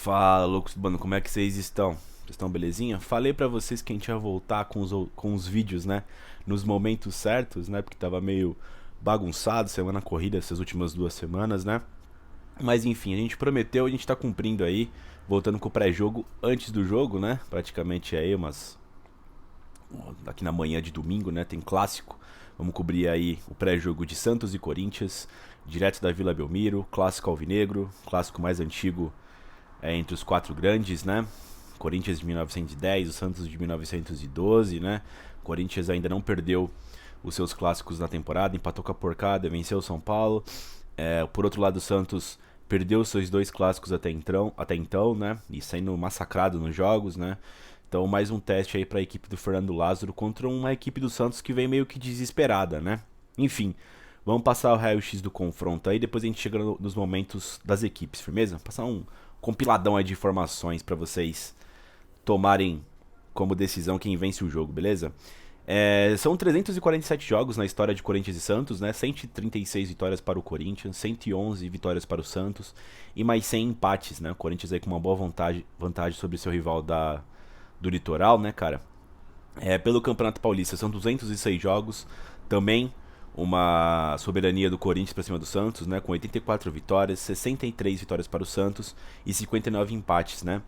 Fala, loucos, mano, como é que vocês estão? Vocês estão belezinha? Falei pra vocês que a gente ia voltar com os vídeos, né? Nos momentos certos, né? Porque tava meio bagunçado, semana corrida essas últimas 2 semanas, né? Mas enfim, a gente prometeu, a gente tá cumprindo aí, voltando com o pré-jogo antes do jogo, né? Praticamente aí aqui na manhã de domingo, né? Tem clássico. Vamos cobrir aí o pré-jogo de Santos e Corinthians, direto da Vila Belmiro, clássico alvinegro, clássico mais antigo entre os quatro grandes, né? Corinthians de 1910, o Santos de 1912, né? Corinthians ainda não perdeu os seus clássicos na temporada, empatou com a porcada, venceu o São Paulo. Por outro lado, o Santos perdeu os seus dois clássicos até então, né? E saindo massacrado nos jogos, né? Então, mais um teste aí para a equipe do Fernando Lázaro contra uma equipe do Santos que vem meio que desesperada, né? Enfim, vamos passar o raio-x do confronto aí, depois a gente chega nos momentos das equipes, firmeza? Passar um compiladão aí de informações para vocês tomarem como decisão quem vence o jogo, beleza? São 347 jogos na história de Corinthians e Santos, né? 136 vitórias para o Corinthians, 111 vitórias para o Santos e mais 100 empates, né? O Corinthians aí com uma boa vantagem sobre seu rival do Litoral, né, cara? Pelo Campeonato Paulista são 206 jogos, também uma soberania do Corinthians para cima do Santos, né, com 84 vitórias, 63 vitórias para o Santos e 59 empates, né?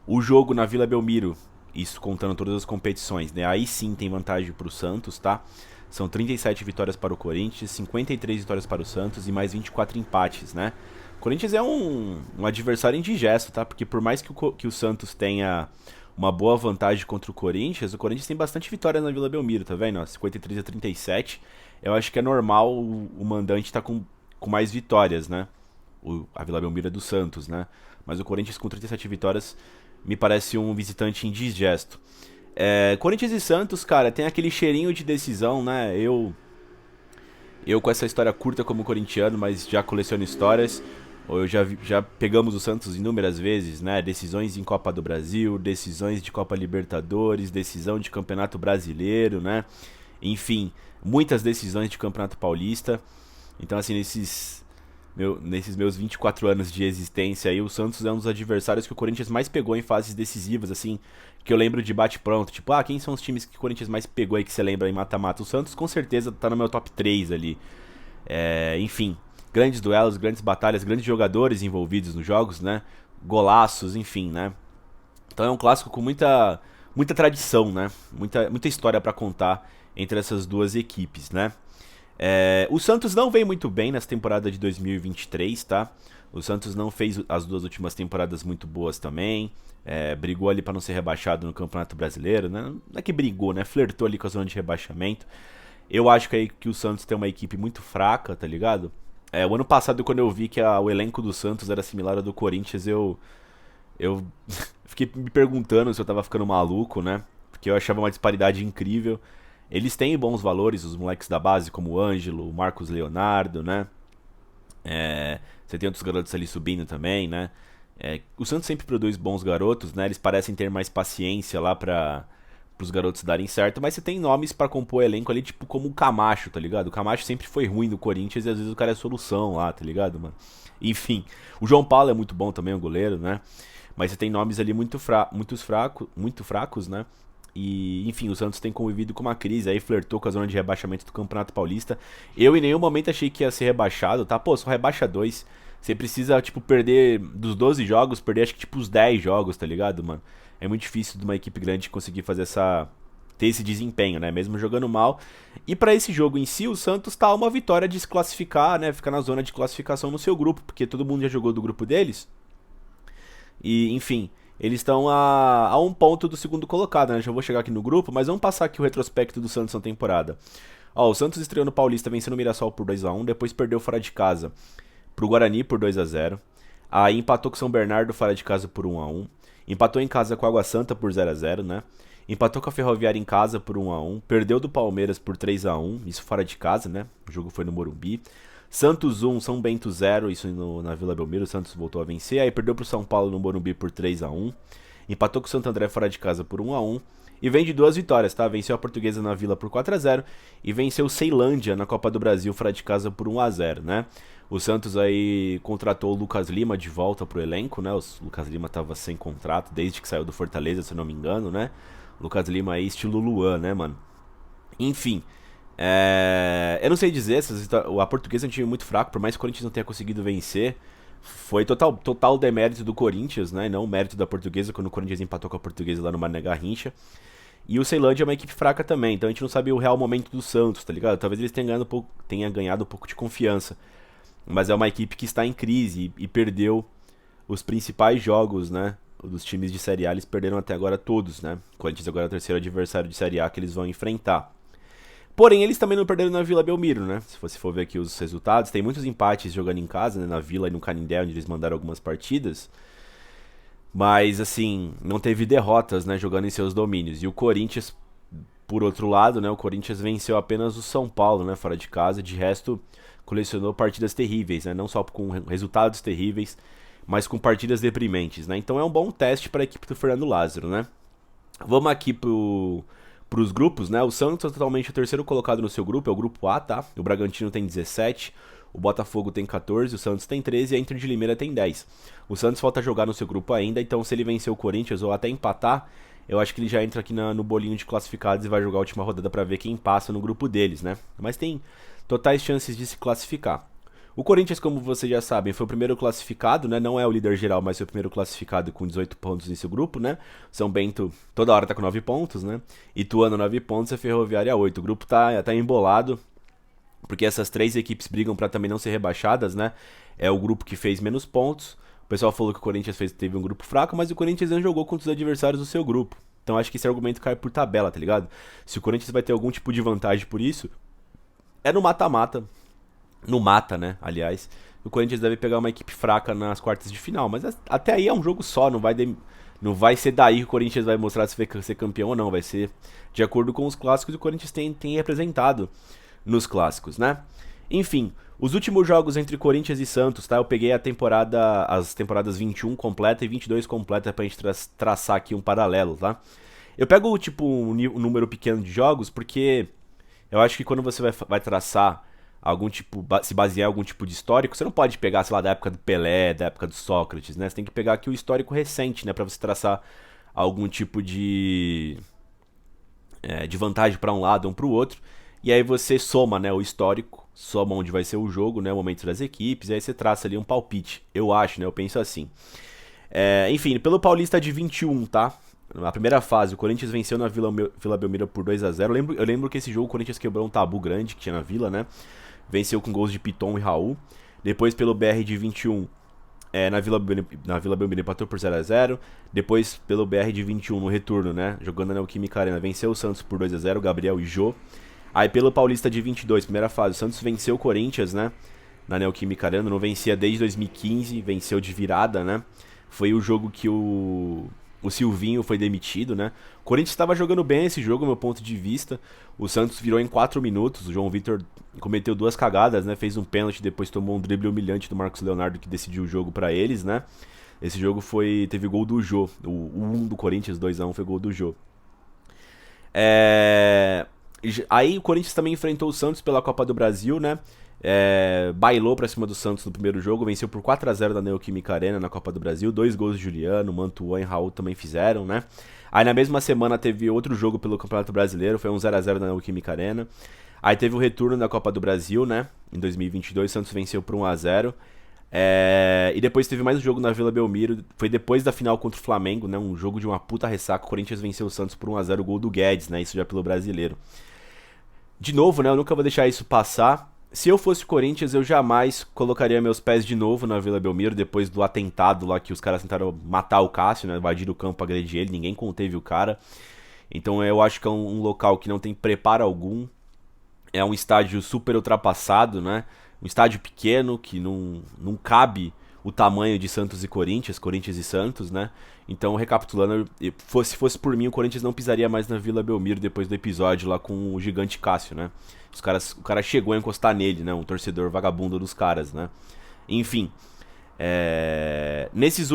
O jogo na Vila Belmiro, isso contando todas as competições, né? Aí sim tem vantagem para o Santos, tá? São 37 vitórias para o Corinthians, 53 vitórias para o Santos e mais 24 empates, né? O Corinthians é um adversário indigesto, tá? Porque por mais que o Santos tenha uma boa vantagem contra o Corinthians tem bastante vitória na Vila Belmiro, tá vendo? 53 a 37. Eu acho que é normal o mandante estar com mais vitórias, né? A Vila Belmiro é do Santos, né? Mas o Corinthians com 37 vitórias me parece um visitante indigesto. Corinthians e Santos, cara, tem aquele cheirinho de decisão, né? Eu com essa história curta como corintiano, mas já coleciono histórias. Já pegamos o Santos inúmeras vezes, né? Decisões em Copa do Brasil, decisões de Copa Libertadores, decisão de Campeonato Brasileiro, né? Enfim, muitas decisões de Campeonato Paulista. Então, assim, nesses meus 24 anos de existência aí, o Santos é um dos adversários que o Corinthians mais pegou em fases decisivas, assim, que eu lembro de bate-pronto. Tipo, quem são os times que o Corinthians mais pegou aí que você lembra em mata-mata? O Santos com certeza tá no meu top 3 ali. Enfim, grandes duelos, grandes batalhas, grandes jogadores envolvidos nos jogos, né? Golaços, enfim, né? Então é um clássico com muita tradição, né? Muita história pra contar entre essas duas equipes, né? O Santos não vem muito bem nessa temporada de 2023, tá? O Santos não fez as duas últimas temporadas muito boas também. Brigou ali pra não ser rebaixado no Campeonato Brasileiro, né? Não é que brigou, né? Flertou ali com a zona de rebaixamento. Eu acho que o Santos tem uma equipe muito fraca, tá ligado? O ano passado, quando eu vi que o elenco do Santos era similar ao do Corinthians, eu fiquei me perguntando se eu tava ficando maluco, né? Porque eu achava uma disparidade incrível. Eles têm bons valores, os moleques da base, como o Ângelo, o Marcos Leonardo, né? Você tem outros garotos ali subindo também, né? O Santos sempre produz bons garotos, né? Eles parecem ter mais paciência lá pros garotos darem certo, mas você tem nomes pra compor elenco ali, tipo como o Camacho, tá ligado? O Camacho sempre foi ruim no Corinthians e às vezes o cara é solução lá, tá ligado, mano? Enfim, o João Paulo é muito bom também, o goleiro, né? Mas você tem nomes ali muito fracos, né? E, enfim, o Santos tem convivido com uma crise aí, flertou com a zona de rebaixamento do Campeonato Paulista. Eu em nenhum momento achei que ia ser rebaixado, tá? Pô, só rebaixa dois. Você precisa, tipo, perder dos 12 jogos, perder acho que tipo os 10 jogos, tá ligado, mano? É muito difícil de uma equipe grande conseguir ter esse desempenho, né? Mesmo jogando mal. E pra esse jogo em si, o Santos tá a uma vitória de se classificar, né? Ficar na zona de classificação no seu grupo, porque todo mundo já jogou do grupo deles. E, enfim, eles estão a um ponto do segundo colocado, né? Já vou chegar aqui no grupo, mas vamos passar aqui o retrospecto do Santos na temporada. Ó, o Santos estreou no Paulista vencendo o Mirassol por 2 a 1, depois perdeu fora de casa pro Guarani por 2 a 0. Aí empatou com o São Bernardo fora de casa por 1 a 1. Empatou em casa com a Água Santa por 0 a 0, né? Empatou com a Ferroviária em casa por 1 a 1. Perdeu do Palmeiras por 3 a 1, isso fora de casa, né? O jogo foi no Morumbi. Santos 1, São Bento 0, isso na Vila Belmiro, o Santos voltou a vencer. Aí perdeu pro São Paulo no Morumbi por 3 a 1. empatou com o Santo André fora de casa por 1-1 e vem de 2 vitórias, tá? Venceu a Portuguesa na Vila por 4-0 e venceu o Ceilândia na Copa do Brasil fora de casa por 1-0, né? O Santos aí contratou o Lucas Lima de volta pro elenco, né? O Lucas Lima tava sem contrato desde que saiu do Fortaleza, se eu não me engano, né? Lucas Lima aí estilo Luan, né, mano? Enfim, eu não sei dizer, a Portuguesa é um time muito fraco, por mais que o Corinthians não tenha conseguido vencer, foi total demérito do Corinthians, né? Não mérito da Portuguesa, quando o Corinthians empatou com a Portuguesa lá no Mané Garrincha. E o Ceilândia é uma equipe fraca também, então a gente não sabe o real momento do Santos, tá ligado? Talvez eles tenham ganhado um pouco de confiança. Mas é uma equipe que está em crise e perdeu os principais jogos, né? Dos times de Série A, eles perderam até agora todos, né? O Corinthians agora é o terceiro adversário de Série A que eles vão enfrentar. Porém, eles também não perderam na Vila Belmiro, né? Se você for ver aqui os resultados, tem muitos empates jogando em casa, né? Na Vila e no Canindé, onde eles mandaram algumas partidas. Mas, assim, não teve derrotas, né? Jogando em seus domínios. E o Corinthians, por outro lado, né? O Corinthians venceu apenas o São Paulo, né? Fora de casa. De resto, colecionou partidas terríveis, né? Não só com resultados terríveis, mas com partidas deprimentes, né? Então é um bom teste para a equipe do Fernando Lázaro, né? Vamos aqui pros grupos, né? O Santos é totalmente o terceiro colocado no seu grupo, é o grupo A, tá? O Bragantino tem 17, o Botafogo tem 14, o Santos tem 13 e a Inter de Limeira tem 10. O Santos falta jogar no seu grupo ainda, então se ele vencer o Corinthians ou até empatar, eu acho que ele já entra aqui no bolinho de classificados e vai jogar a última rodada para ver quem passa no grupo deles, né? Mas tem totais chances de se classificar. O Corinthians, como vocês já sabem, foi o primeiro classificado, né? Não é o líder geral, mas foi o primeiro classificado com 18 pontos nesse grupo, né? São Bento toda hora tá com 9 pontos, né? Ituano 9 pontos e a Ferroviária 8. O grupo tá embolado, porque essas três equipes brigam para também não ser rebaixadas, né? É o grupo que fez menos pontos. O pessoal falou que o Corinthians teve um grupo fraco, mas o Corinthians não jogou contra os adversários do seu grupo. Então acho que esse argumento cai por tabela, tá ligado? Se o Corinthians vai ter algum tipo de vantagem por isso, é no mata-mata. No mata, né? Aliás, o Corinthians deve pegar uma equipe fraca nas quartas de final, mas até aí é um jogo só, não vai ser daí que o Corinthians vai mostrar se vai ser campeão ou não, vai ser de acordo com os clássicos que o Corinthians tem representado nos clássicos, né? Enfim, os últimos jogos entre Corinthians e Santos, tá? Eu peguei as temporadas 21 completa e 22 completa pra gente traçar aqui um paralelo, tá? Eu pego, tipo, um número pequeno de jogos porque eu acho que quando você vai traçar algum tipo, se basear em algum tipo de histórico, você não pode pegar, sei lá, da época do Pelé, da época do Sócrates, né? Você tem que pegar aqui o histórico recente, né? Pra você traçar algum tipo de vantagem pra um lado ou pro outro. E aí você soma, né, o histórico, soma onde vai ser o jogo, né, o momento das equipes, e aí você traça ali um palpite. Eu acho, né, eu penso assim. Enfim, pelo Paulista de 21, tá? Na primeira fase, o Corinthians venceu na Vila Belmiro por 2-0. Eu lembro que esse jogo o Corinthians quebrou um tabu grande que tinha na Vila, né? Venceu com gols de Piton e Raul. Depois pelo BR de 21, na Vila Belmiro empatou por 0-0. Depois pelo BR de 21 no retorno, né? Jogando na Neoquímica Arena, venceu o Santos por 2-0, Gabriel e Jô. Aí pelo Paulista de 22, primeira fase, o Santos venceu o Corinthians, né? Na Neoquímica Arena, não vencia desde 2015, venceu de virada, né? Foi o jogo que o Silvinho foi demitido, né? O Corinthians estava jogando bem esse jogo, meu ponto de vista. O Santos virou em 4 minutos. O João Vitor cometeu 2 cagadas, né? Fez um pênalti, depois tomou um drible humilhante do Marcos Leonardo que decidiu o jogo pra eles, né? Esse jogo teve gol do Jô. O 1 do Corinthians, 2-1, foi gol do Jô. Aí o Corinthians também enfrentou o Santos pela Copa do Brasil, né? Bailou pra cima do Santos no primeiro jogo, venceu por 4-0 da Neoquímica Arena na Copa do Brasil, 2 gols de Juliano, Mantuan e Raul também fizeram, né? Aí na mesma semana teve outro jogo pelo Campeonato Brasileiro, foi um 0-0 na Neoquímica Arena. Aí teve o retorno da Copa do Brasil, né? Em 2022, o Santos venceu por 1-0. E depois teve mais um jogo na Vila Belmiro, foi depois da final contra o Flamengo, né? Um jogo de uma puta ressaca, o Corinthians venceu o Santos por 1-0, o gol do Guedes, né? Isso já pelo Brasileiro. De novo, né? Eu nunca vou deixar isso passar. Se eu fosse o Corinthians, eu jamais colocaria meus pés de novo na Vila Belmiro, depois do atentado lá que os caras tentaram matar o Cássio, né? Invadir o campo, agredir ele, ninguém conteve o cara. Então eu acho que é um local que não tem preparo algum. É um estádio super ultrapassado, né? Um estádio pequeno que não cabe o tamanho de Santos e Corinthians e Santos, né? Então, recapitulando, se fosse por mim, o Corinthians não pisaria mais na Vila Belmiro depois do episódio lá com o gigante Cássio, né? O cara chegou a encostar nele, né? Um torcedor vagabundo dos caras, né? Enfim, Esses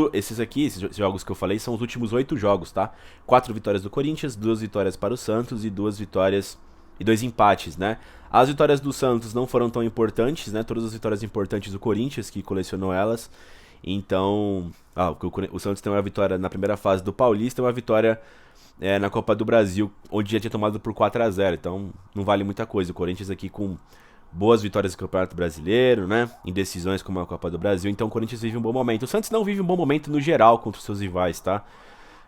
jogos que eu falei são os últimos 8 jogos, tá? 4 vitórias do Corinthians, 2 vitórias para o Santos e 2 vitórias e 2 empates, né? As vitórias do Santos não foram tão importantes, né? Todas as vitórias importantes do Corinthians, que colecionou elas. Então, o Santos tem uma vitória na primeira fase do Paulista e uma vitória na Copa do Brasil, onde já tinha tomado por 4-0. Então, não vale muita coisa. O Corinthians aqui com boas vitórias no Campeonato Brasileiro, né? Em decisões como a Copa do Brasil. Então, o Corinthians vive um bom momento. O Santos não vive um bom momento no geral contra os seus rivais, tá?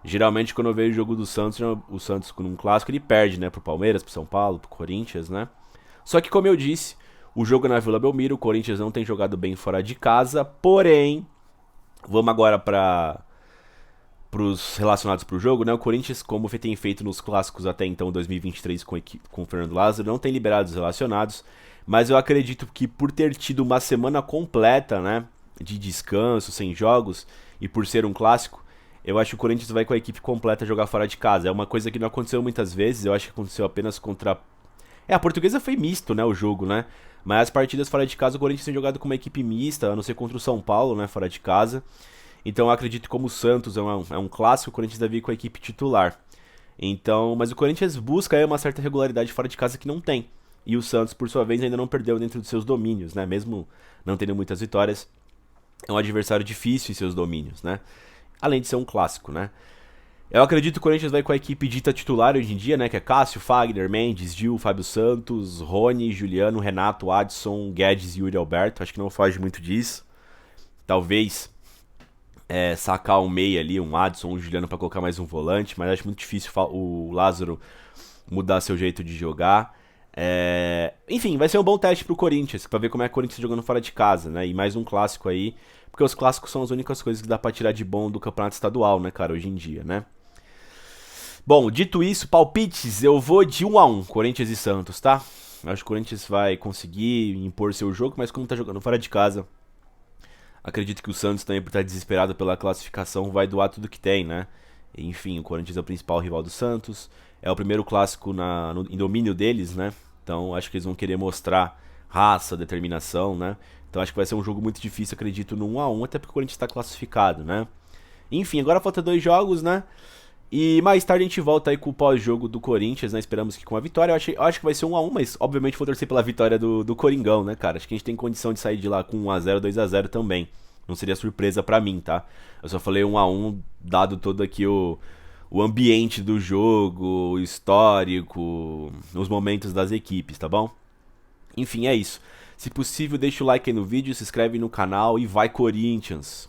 Geralmente, quando eu vejo o jogo do Santos, o Santos com um clássico, ele perde, né? Pro Palmeiras, pro São Paulo, pro Corinthians, né? Só que, como eu disse, o jogo é na Vila Belmiro, o Corinthians não tem jogado bem fora de casa, porém, vamos agora para os relacionados pro jogo, né? O Corinthians, como tem feito nos clássicos até então, 2023 com o Fernando Lázaro, não tem liberado os relacionados, mas eu acredito que por ter tido uma semana completa, né, de descanso, sem jogos, e por ser um clássico, eu acho que o Corinthians vai com a equipe completa jogar fora de casa. É uma coisa que não aconteceu muitas vezes, eu acho que aconteceu apenas contra... a Portuguesa foi misto, né, o jogo, né? Mas as partidas fora de casa o Corinthians tem jogado com uma equipe mista, a não ser contra o São Paulo, né, fora de casa. Então eu acredito que como o Santos é um clássico, o Corinthians deve ir com a equipe titular. Então, mas o Corinthians busca aí uma certa regularidade fora de casa que não tem. E o Santos, por sua vez, ainda não perdeu dentro dos seus domínios, né? Mesmo não tendo muitas vitórias, é um adversário difícil em seus domínios, né? Além de ser um clássico, né? Eu acredito que o Corinthians vai com a equipe dita titular hoje em dia, né? Que é Cássio, Fagner, Mendes, Gil, Fábio Santos, Rony, Juliano, Renato, Adson, Guedes e Yuri Alberto. Acho que não foge muito disso. Talvez sacar um meia ali, um Adson, um Juliano pra colocar mais um volante, mas acho muito difícil o Lázaro mudar seu jeito de jogar. Enfim, vai ser um bom teste pro Corinthians, pra ver como é que o Corinthians jogando fora de casa, né? E mais um clássico aí, porque os clássicos são as únicas coisas que dá pra tirar de bom do campeonato estadual, né, cara, hoje em dia, né? Bom, dito isso, palpites, eu vou de 1-1, Corinthians e Santos, tá? Acho que o Corinthians vai conseguir impor seu jogo, mas como tá jogando fora de casa, acredito que o Santos também, por estar desesperado pela classificação, vai doar tudo que tem, né? Enfim, o Corinthians é o principal rival do Santos, é o primeiro clássico em domínio deles, né? Então acho que eles vão querer mostrar raça, determinação, né? Então acho que vai ser um jogo muito difícil, acredito, no 1-1, até porque o Corinthians está classificado, né? Enfim, agora falta 2 jogos, né? E mais tarde a gente volta aí com o pós-jogo do Corinthians, né? Esperamos que com a vitória. Eu acho que vai ser 1-1, mas obviamente vou torcer pela vitória do Coringão, né, cara? Acho que a gente tem condição de sair de lá com 1-0, 2-0 também. Não seria surpresa pra mim, tá? Eu só falei 1-1, dado todo aqui o ambiente do jogo, o histórico, os momentos das equipes, tá bom? Enfim, é isso. Se possível, deixa o like aí no vídeo, se inscreve no canal e vai Corinthians!